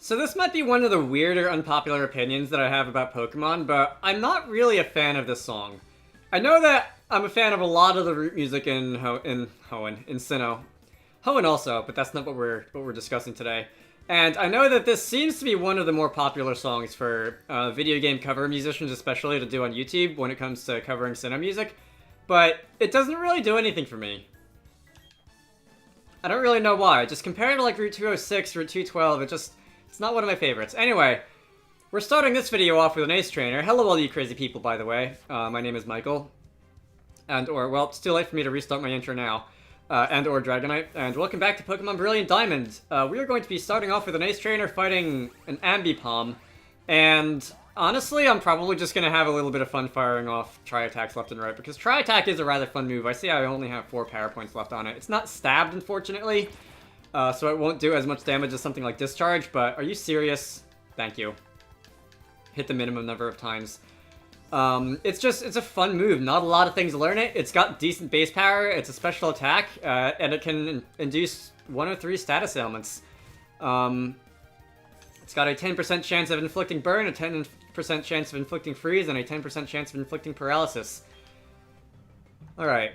So this might be one of the weirder, unpopular opinions that I have about Pokemon, but I'm not really a fan of this song. I know that I'm a fan of a lot of the root music in Sinnoh. Hoenn also, but that's not what we're discussing today. And I know that this seems to be one of the more popular songs for video game cover musicians, especially to do on YouTube when it comes to covering Sinnoh music. But it doesn't really do anything for me. I don't really know why. Just compared to like Route 206, Route 212, it's not one of my favorites. Anyway, we're starting this video off with an Ace Trainer. Hello all you crazy people, by the way. My name is Michael. Well, it's too late for me to restart my intro now. Or Dragonite. And welcome back to Pokemon Brilliant Diamond. We are going to be starting off with an Ace Trainer fighting an Ambipom. And honestly, I'm probably just going to have a little bit of fun firing off Tri-Attacks left and right, because Tri-Attack is a rather fun move. I see I only have 4 power points left on it. It's not stabbed, unfortunately. So it won't do as much damage as something like Discharge, but are you serious? Thank you. Hit the minimum number of times. It's a fun move. Not a lot of things learn it. It's got decent base power, it's a special attack, and it can induce 1 of 3 status ailments. It's got a 10% chance of inflicting burn, a 10% chance of inflicting freeze, and a 10% chance of inflicting paralysis. Alright.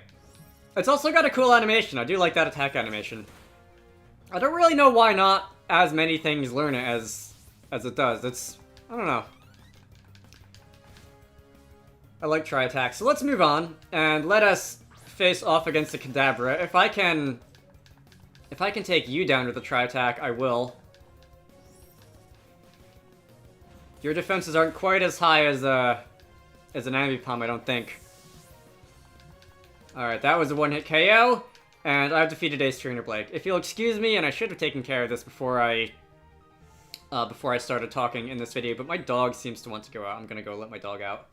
It's also got a cool animation. I do like that attack animation. I don't really know why not as many things learn it as it does. I don't know. I like Tri-Attack. So let's move on, and let us face off against the Kadabra. If I can take you down with a Tri-Attack, I will. Your defenses aren't quite as high as an Ambipom, I don't think. Alright, that was a one-hit KO. And I've defeated Ace Trainer Blake. If you'll excuse me, and I should have taken care of this before I started talking in this video, but my dog seems to want to go out. I'm gonna go let my dog out.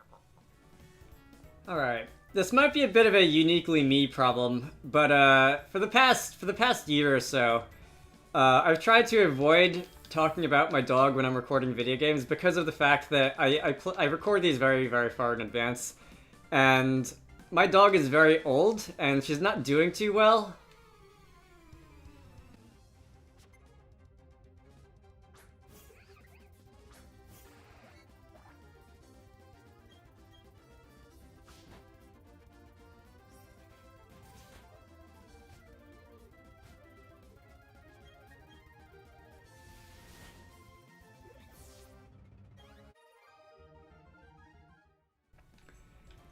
Alright. This might be a bit of a uniquely me problem, but for the past year or so, I've tried to avoid talking about my dog when I'm recording video games because of the fact that I record these very, very far in advance, and my dog is very old, and she's not doing too well.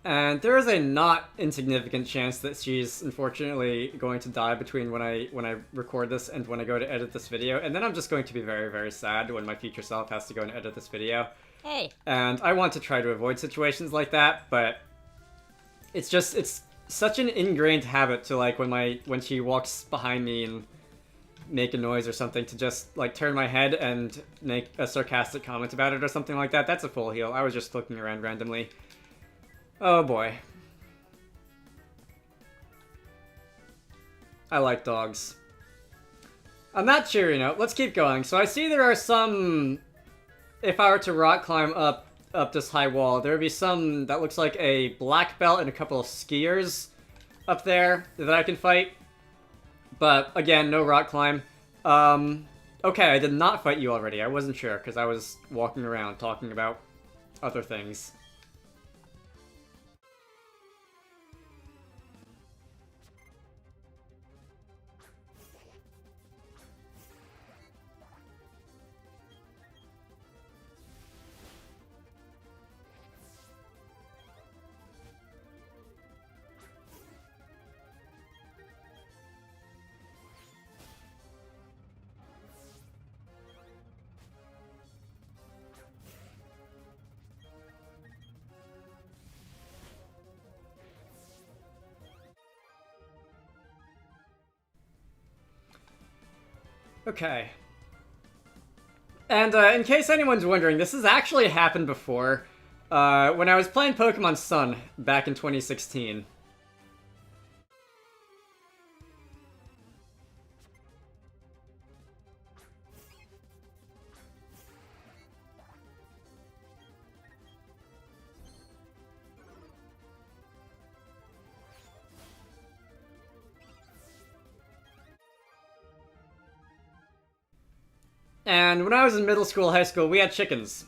And there is a not insignificant chance that she's unfortunately going to die between when I record this and when I go to edit this video, and then I'm just going to be very, very sad when my future self has to go and edit this video. Hey. And I want to try to avoid situations like that, but it's such an ingrained habit to, like, when she walks behind me and make a noise or something, to just like turn my head and make a sarcastic comment about it or something like that. That's a full heal. I was just looking around randomly. Oh boy. I like dogs. On that cheery note, let's keep going. So I see there are some... If I were to rock climb up this high wall, there would be some that looks like a black belt and a couple of skiers up there that I can fight. But again, no rock climb. Okay, I did not fight you already. I wasn't sure because I was walking around talking about other things. Okay. And in case anyone's wondering, this has actually happened before. When I was playing Pokemon Sun back in 2016. And when I was in middle school, high school, we had chickens.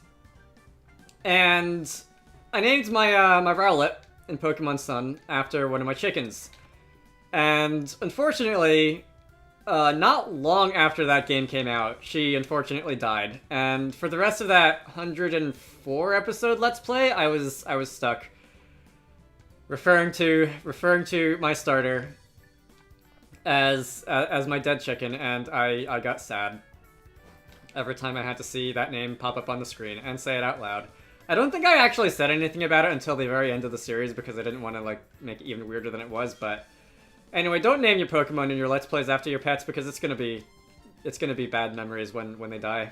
And I named my Rowlet in Pokemon Sun after one of my chickens. And unfortunately, not long after that game came out, she unfortunately died. And for the rest of that 104 episode Let's Play, I was stuck. Referring to my starter as my dead chicken, and I got sad every time I had to see that name pop up on the screen and say it out loud. I don't think I actually said anything about it until the very end of the series because I didn't want to like make it even weirder than it was, but anyway, don't name your Pokemon in your Let's Plays after your pets because it's gonna be bad memories when they die.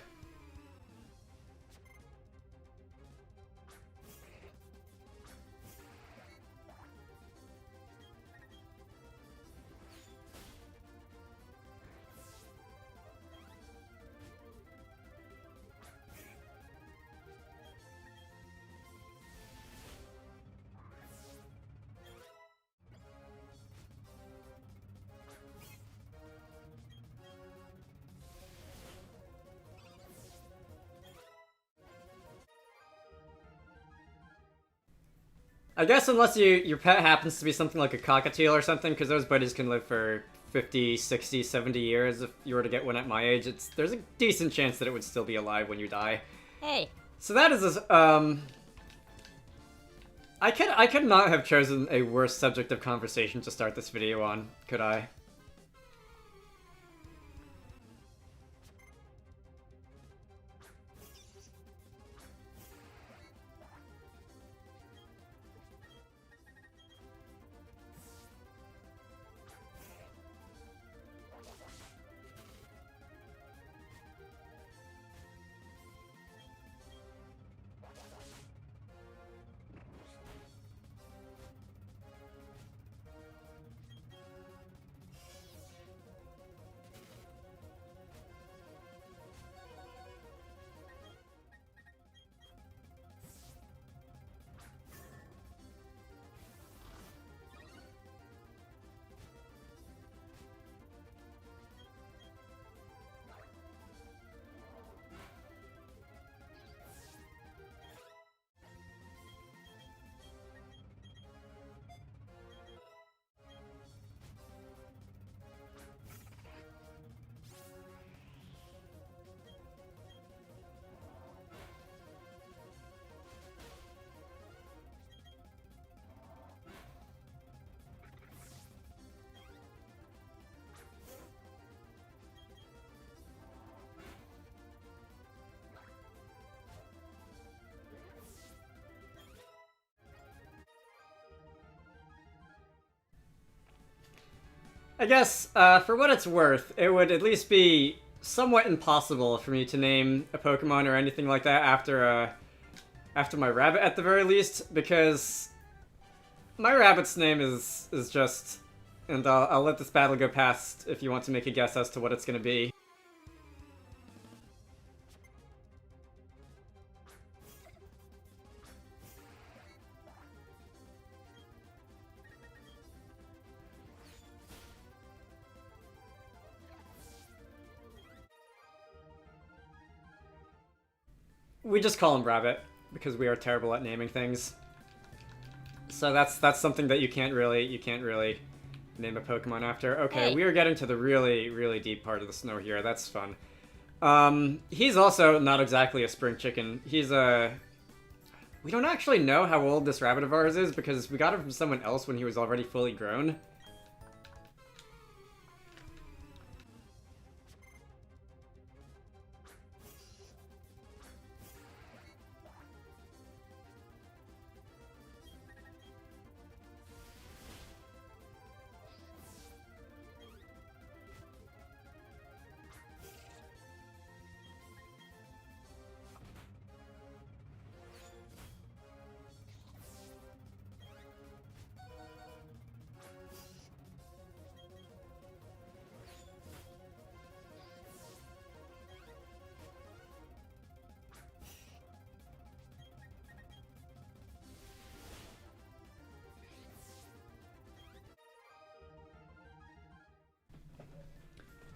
I guess unless your pet happens to be something like a cockatiel or something, because those buddies can live for 50, 60, 70 years. If you were to get one at my age, there's a decent chance that it would still be alive when you die. Hey. So that is I could not have chosen a worse subject of conversation to start this video on, could I? I guess, for what it's worth, it would at least be somewhat impossible for me to name a Pokemon or anything like that after my rabbit at the very least, because my rabbit's name is just... And I'll let this battle go past if you want to make a guess as to what it's gonna be. We just call him Rabbit, because we are terrible at naming things. So that's something that you can't really name a Pokemon after. Okay, Hey. We are getting to the really, really deep part of the snow here. That's fun. He's also not exactly a spring chicken. He's a... We don't actually know how old this rabbit of ours is, because we got him from someone else when he was already fully grown.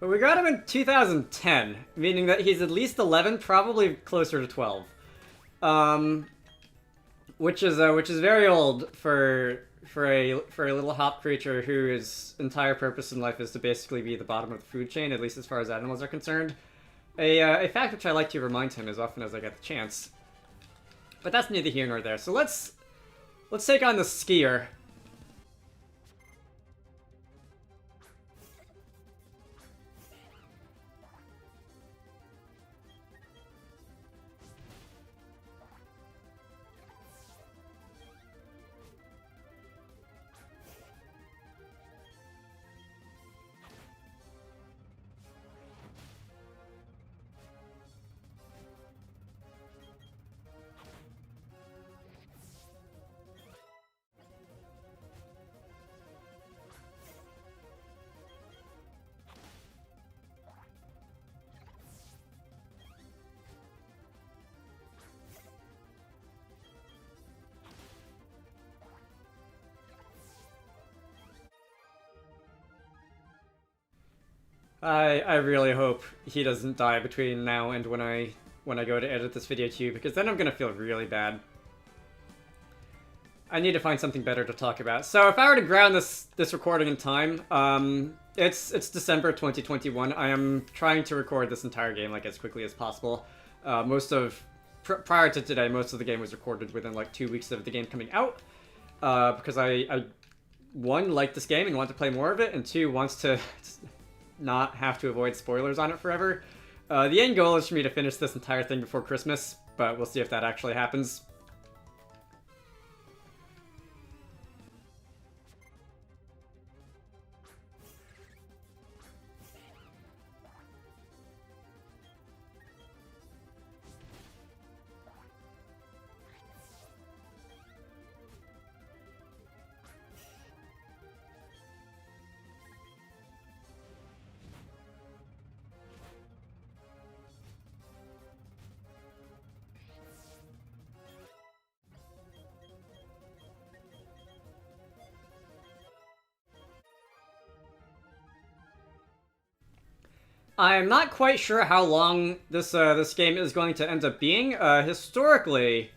But we got him in 2010, meaning that he's at least 11, probably closer to 12. Which is very old for a little hop creature whose entire purpose in life is to basically be the bottom of the food chain, at least as far as animals are concerned. A fact which I like to remind him as often as I get the chance. But that's neither here nor there. So let's take on the skier. I really hope he doesn't die between now and when I go to edit this video too, because then I'm gonna feel really bad. I need to find something better to talk about. So if I were to ground this recording in time, it's December 2021. I am trying to record this entire game like as quickly as possible. Prior to today, most of the game was recorded within like 2 weeks of the game coming out, because I one, like this game and want to play more of it, and two, wants to not have to avoid spoilers on it forever. The end goal is for me to finish this entire thing before Christmas, but we'll see if that actually happens. I'm not quite sure how long this game is going to end up being. Historically,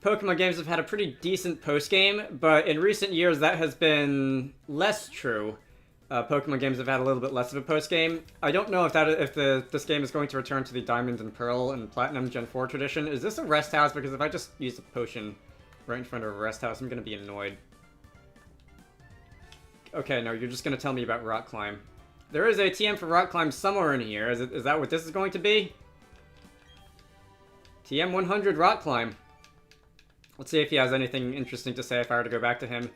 Pokemon games have had a pretty decent post-game, but in recent years that has been less true. Pokemon games have had a little bit less of a post-game. I don't know if this game is going to return to the Diamond and Pearl and Platinum Gen 4 tradition. Is this a rest house? Because if I just use a potion right in front of a rest house, I'm going to be annoyed. Okay, no, you're just going to tell me about Rock Climb. There is a TM for Rock Climb somewhere in here. Is that what this is going to be? TM 100 Rock Climb. Let's see if he has anything interesting to say if I were to go back to him.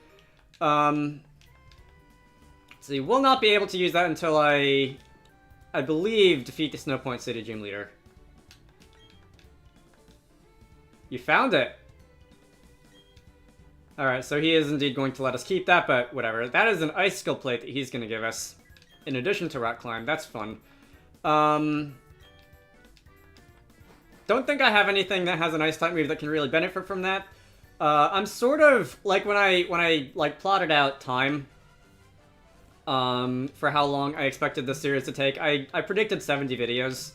So you will not be able to use that until I believe, defeat the Snow Point City Gym Leader. You found it! Alright, so he is indeed going to let us keep that, but whatever. That is an Icicle Plate that he's going to give us. In addition to Rock Climb, that's fun. Don't think I have anything that has an Ice type move that can really benefit from that. I'm sort of like when I like plotted out time for how long I expected this series to take. I predicted 70 videos.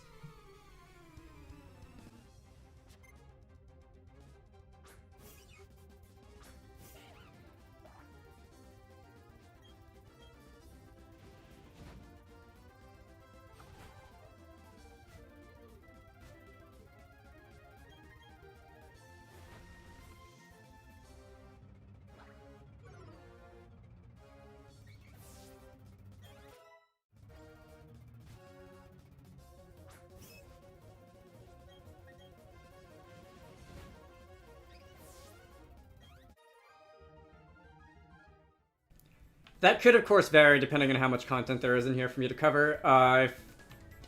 That could, of course, vary depending on how much content there is in here for me to cover.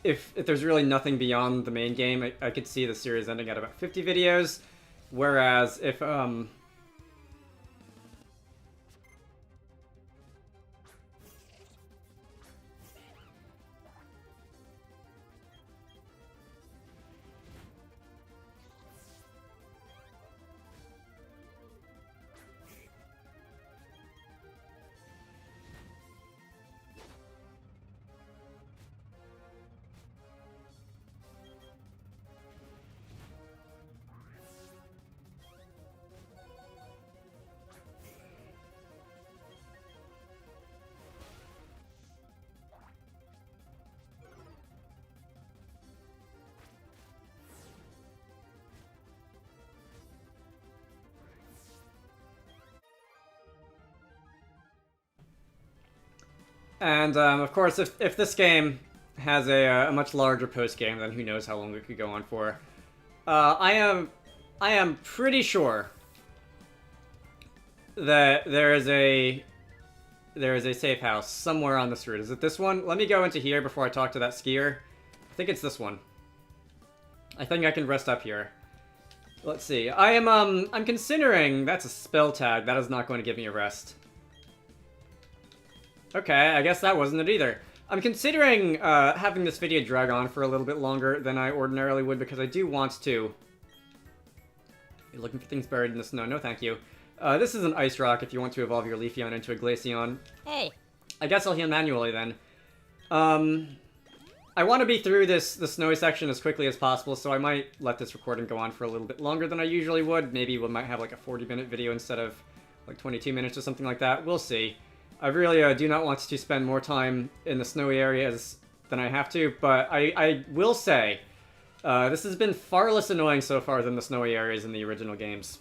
If there's really nothing beyond the main game, I could see the series ending at about 50 videos. Whereas if, And of course, if this game has a much larger post game, then who knows how long it could go on for. I am pretty sure that there is a safe house somewhere on this route. Is it this one? Let me go into here before I talk to that skier. I think it's this one. I think I can rest up here. Let's see. I'm considering... That's a spell tag. That is not going to give me a rest. Okay, I guess that wasn't it either. I'm considering having this video drag on for a little bit longer than I ordinarily would because I do want to... You're looking for things buried in the snow. No, thank you. This is an ice rock if you want to evolve your Leafeon into a Glaceon. Hey. I guess I'll heal manually then. I want to be through the snowy section as quickly as possible, so I might let this recording go on for a little bit longer than I usually would. Maybe we might have like a 40-minute video instead of like 22 minutes or something like that. We'll see. I really do not want to spend more time in the snowy areas than I have to, but I will say this has been far less annoying so far than the snowy areas in the original games.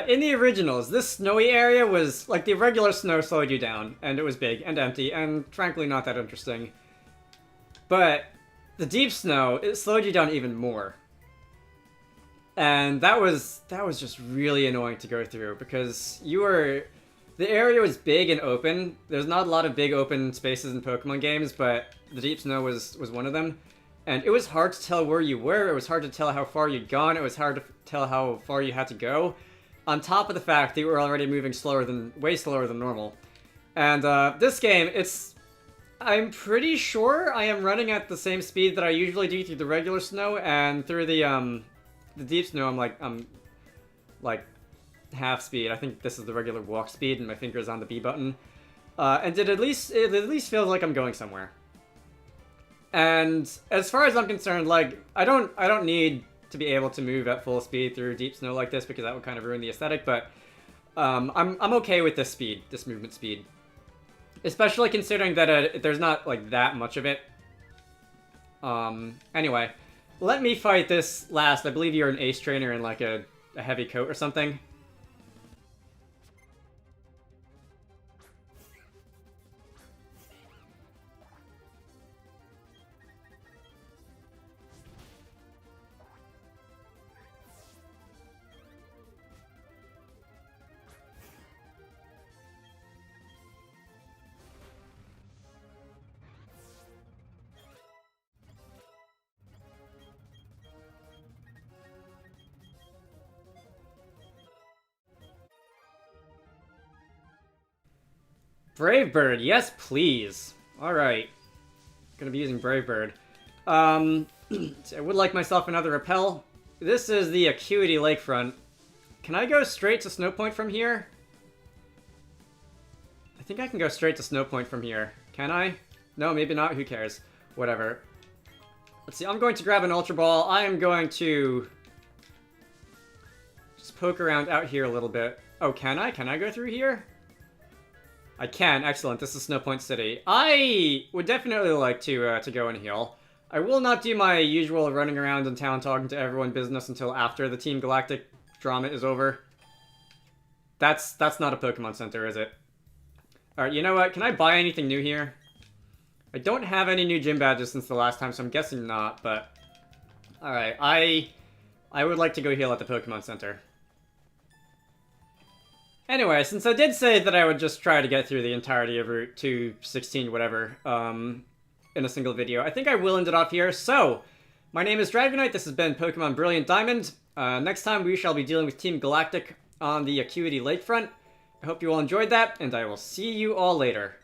In the originals, this snowy area was, like, the regular snow slowed you down, and it was big and empty, and frankly not that interesting. But the deep snow, it slowed you down even more. And that was just really annoying to go through, because the area was big and open. There's not a lot of big open spaces in Pokemon games, but the deep snow was one of them. And it was hard to tell where you were, it was hard to tell how far you'd gone, it was hard to tell how far you had to go. On top of the fact that you were already moving way slower than normal. And this game, I'm pretty sure I am running at the same speed that I usually do through the regular snow, and through the deep snow I'm like half speed. I think this is the regular walk speed, and my finger's on the B button. And it at least feels like I'm going somewhere. And as far as I'm concerned, like I don't need to be able to move at full speed through deep snow like this, because that would kind of ruin the aesthetic, but I'm okay with this speed, this movement speed. Especially considering that there's not, like, that much of it. Anyway, let me fight this last. I believe you're an ace trainer in, like, a heavy coat or something. Brave Bird, yes please. Alright. Gonna be using Brave Bird. I would like myself another repel. This is the Acuity Lakefront. Can I go straight to Snow Point from here? I think I can go straight to Snow Point from here. Can I? No, maybe not. Who cares? Whatever. Let's see. I'm going to grab an Ultra Ball. I am going to just poke around out here a little bit. Oh, can I? Can I go through here? I can. Excellent. This is Snow Point City. I would definitely like to go and heal. I will not do my usual running around in town talking to everyone business until after the Team Galactic drama is over. That's not a Pokemon Center, is it? Alright, you know what? Can I buy anything new here? I don't have any new gym badges since the last time, so I'm guessing not, but... Alright, I would like to go heal at the Pokemon Center. Anyway, since I did say that I would just try to get through the entirety of Route 216, whatever, in a single video, I think I will end it off here. So, my name is Dragonite, this has been Pokemon Brilliant Diamond. Next time we shall be dealing with Team Galactic on the Acuity Lakefront. I hope you all enjoyed that, and I will see you all later.